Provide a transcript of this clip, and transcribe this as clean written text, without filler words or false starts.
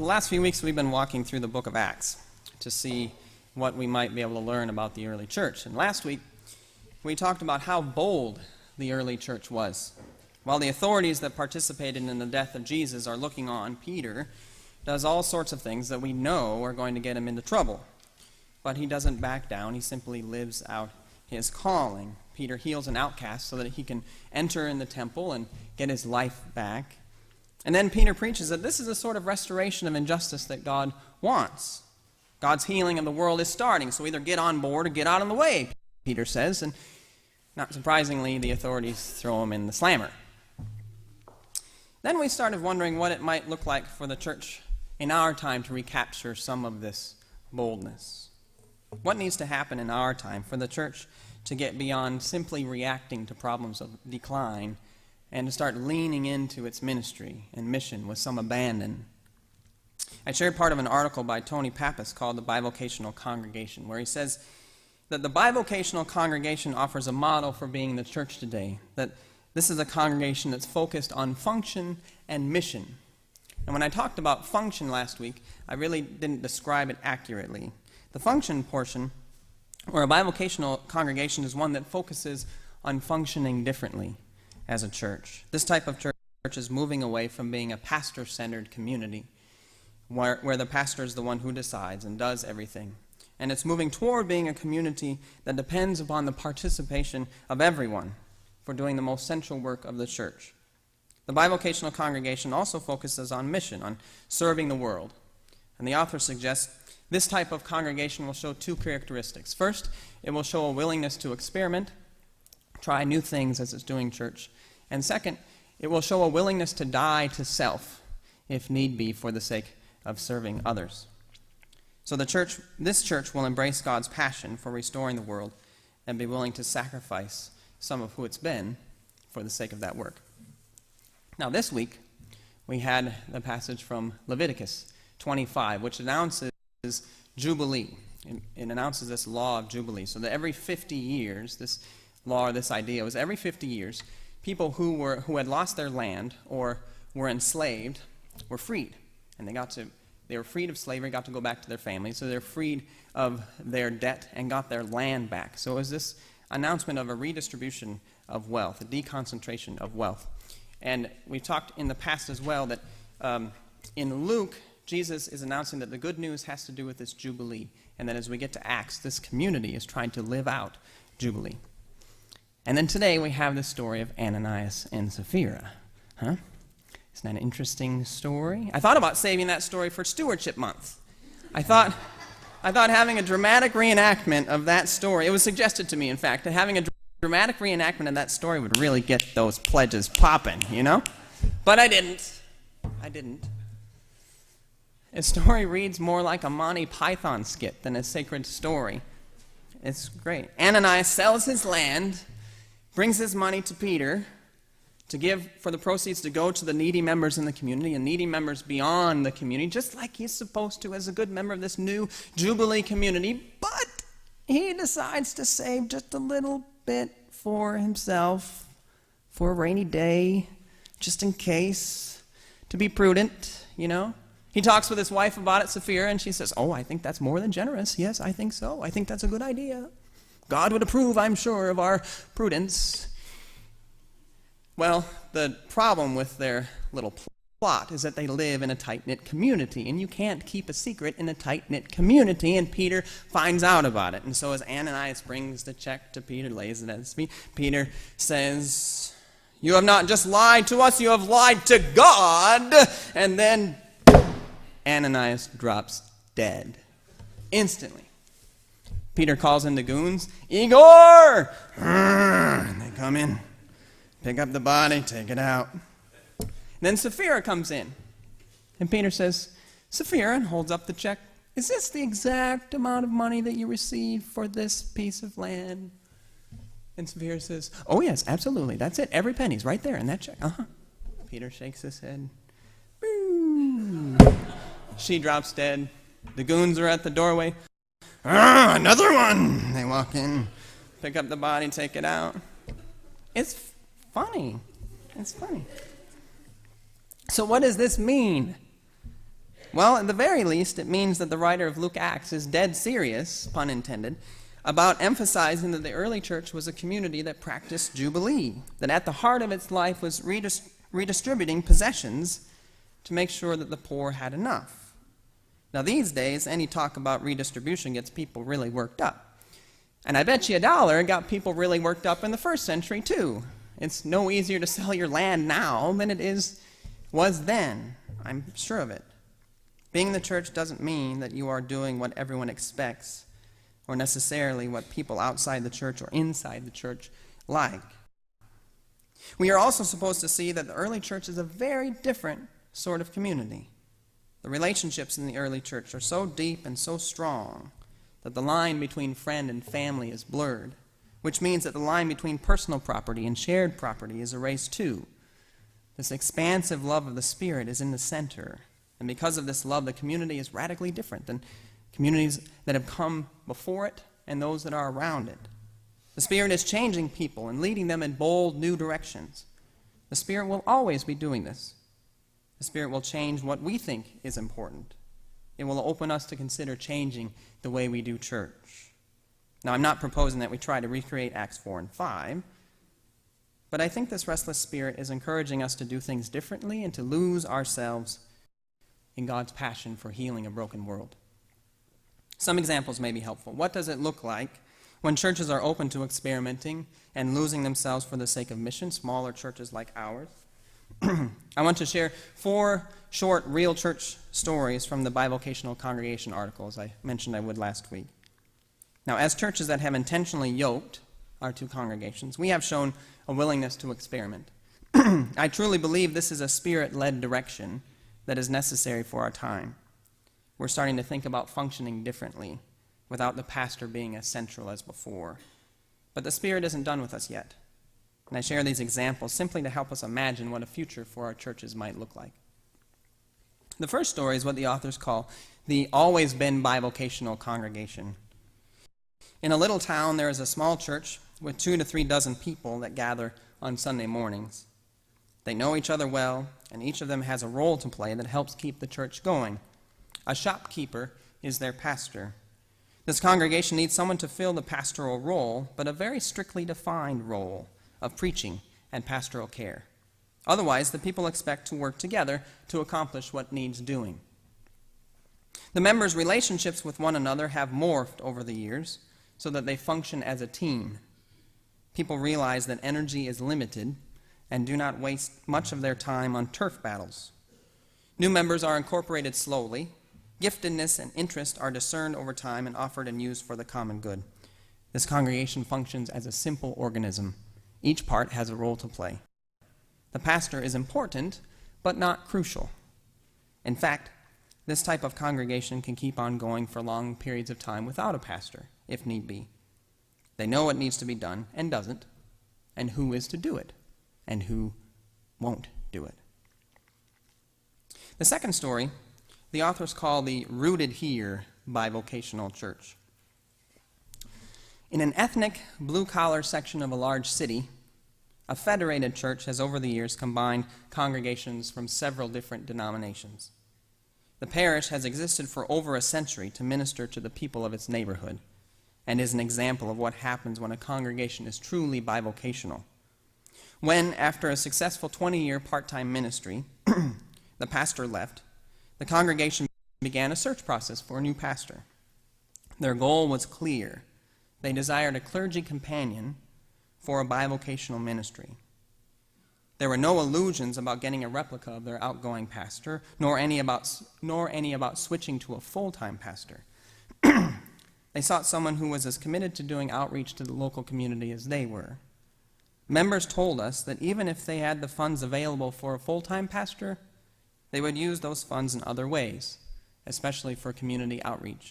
The last few weeks we've been walking through the book of Acts to see what we might be able to learn about the early church. And last week we talked about how bold the early church was. While the authorities that participated in the death of Jesus are looking on, Peter does all sorts of things that we know are going to get him into trouble. But he doesn't back down. He simply lives out his calling. Peter heals an outcast so that he can enter in the temple and get his life back. And then Peter preaches that this is a sort of restoration of injustice that God wants. God's healing of the world is starting, so either get on board or get out of the way, Peter says. And not surprisingly, the authorities throw him in the slammer. Then we started wondering what it might look like for the church in our time to recapture some of this boldness. What needs to happen in our time for the church to get beyond simply reacting to problems of decline and to start leaning into its ministry and mission with some abandon? I shared part of an article by Tony Pappas called The Bivocational Congregation, where he says that the bivocational congregation offers a model for being the church today, that this is a congregation that's focused on function and mission. And when I talked about function last week, I really didn't describe it accurately. The function portion, or a bivocational congregation, is one that focuses on functioning differently as a church. This type of church is moving away from being a pastor-centered community, where the pastor is the one who decides and does everything. And it's moving toward being a community that depends upon the participation of everyone for doing the most central work of the church. The bivocational congregation also focuses on mission, on serving the world. And the author suggests this type of congregation will show two characteristics. First, it will show a willingness to experiment, try new things as it's doing church. And second, it will show a willingness to die to self, if need be, for the sake of serving others. So this church will embrace God's passion for restoring the world and be willing to sacrifice some of who it's been for the sake of that work. Now this week, we had the passage from Leviticus 25, which announces Jubilee. It announces this law of Jubilee, so that every 50 years, this law or this idea was every 50 years, people who had lost their land or were enslaved were freed. And they were freed of slavery, got to go back to their families, so they're freed of their debt and got their land back. So it was this announcement of a redistribution of wealth, a deconcentration of wealth. And we talked in the past as well that in Luke, Jesus is announcing that the good news has to do with this Jubilee, and that as we get to Acts, this community is trying to live out Jubilee. And then today we have the story of Ananias and Sapphira. Isn't that an interesting story? I thought about saving that story for Stewardship Month. I thought having a dramatic reenactment of that story, it was suggested to me, in fact, that having a dramatic reenactment of that story would really get those pledges popping, you know? But I didn't. The story reads more like a Monty Python skit than a sacred story. It's great. Ananias sells his land, brings his money to Peter to give for the proceeds to go to the needy members in the community and needy members beyond the community, just like he's supposed to as a good member of this new Jubilee community. But he decides to save just a little bit for himself, for a rainy day, just in case, to be prudent, you know. He talks with his wife about it, Sapphira, and she says, "Oh, I think that's more than generous. Yes, I think so. I think that's a good idea. God would approve, I'm sure, of our prudence." Well, the problem with their little plot is that they live in a tight-knit community, and you can't keep a secret in a tight-knit community, and Peter finds out about it. And so as Ananias brings the check to Peter, lays it at his feet, Peter says, "You have not just lied to us, you have lied to God." And then Ananias drops dead instantly. Peter calls in the goons, "Igor!" And they come in, pick up the body, take it out. Then Sapphira comes in, and Peter says, "Sapphira," and holds up the check, "is this the exact amount of money that you received for this piece of land?" And Sapphira says, "Oh yes, absolutely, that's it, every penny's right there in that check." Peter shakes his head. Boo. She drops dead. The goons are at the doorway. "Another one!" They walk in, pick up the body, take it out. It's funny. So what does this mean? Well, at the very least, it means that the writer of Luke Acts is dead serious, pun intended, about emphasizing that the early church was a community that practiced Jubilee, that at the heart of its life was redistributing possessions to make sure that the poor had enough. Now, these days, any talk about redistribution gets people really worked up. And I bet you $1 got people really worked up in the first century, too. It's no easier to sell your land now than it was then. I'm sure of it. Being the church doesn't mean that you are doing what everyone expects, or necessarily what people outside the church or inside the church like. We are also supposed to see that the early church is a very different sort of community. The relationships in the early church are so deep and so strong that the line between friend and family is blurred, which means that the line between personal property and shared property is erased too. This expansive love of the Spirit is in the center, and because of this love, the community is radically different than communities that have come before it and those that are around it. The Spirit is changing people and leading them in bold new directions. The Spirit will always be doing this. The Spirit will change what we think is important. It will open us to consider changing the way we do church. Now, I'm not proposing that we try to recreate Acts 4 and 5, but I think this restless Spirit is encouraging us to do things differently and to lose ourselves in God's passion for healing a broken world. Some examples may be helpful. What does it look like when churches are open to experimenting and losing themselves for the sake of mission, smaller churches like ours? I want to share 4 short real church stories from the bivocational congregation articles I mentioned I would last week. Now, as churches that have intentionally yoked our 2 congregations, we have shown a willingness to experiment. I truly believe this is a Spirit-led direction that is necessary for our time. We're starting to think about functioning differently without the pastor being as central as before. But the Spirit isn't done with us yet. And I share these examples simply to help us imagine what a future for our churches might look like. The first story is what the authors call the always been bivocational congregation. In a little town, there is a small church with 2 to 3 dozen people that gather on Sunday mornings. They know each other well, and each of them has a role to play that helps keep the church going. A shopkeeper is their pastor. This congregation needs someone to fill the pastoral role, but a very strictly defined role of preaching and pastoral care. Otherwise, the people expect to work together to accomplish what needs doing. The members' relationships with one another have morphed over the years so that they function as a team. People realize that energy is limited and do not waste much of their time on turf battles. New members are incorporated slowly. Giftedness and interest are discerned over time and offered and used for the common good. This congregation functions as a simple organism. Each part has a role to play. The pastor is important, but not crucial. In fact, this type of congregation can keep on going for long periods of time without a pastor, if need be. They know what needs to be done and doesn't, and who is to do it, and who won't do it. The second story, the authors call the Rooted Here bivocational church. In an ethnic, blue-collar section of a large city, a federated church has over the years combined congregations from several different denominations. The parish has existed for over a century to minister to the people of its neighborhood and is an example of what happens when a congregation is truly bivocational. When, after a successful 20-year part-time ministry, the pastor left, the congregation began a search process for a new pastor. Their goal was clear. They desired a clergy companion for a bivocational ministry. There were no illusions about getting a replica of their outgoing pastor, nor any about switching to a full-time pastor. They sought someone who was as committed to doing outreach to the local community as they were. Members told us that even if they had the funds available for a full-time pastor, they would use those funds in other ways, especially for community outreach.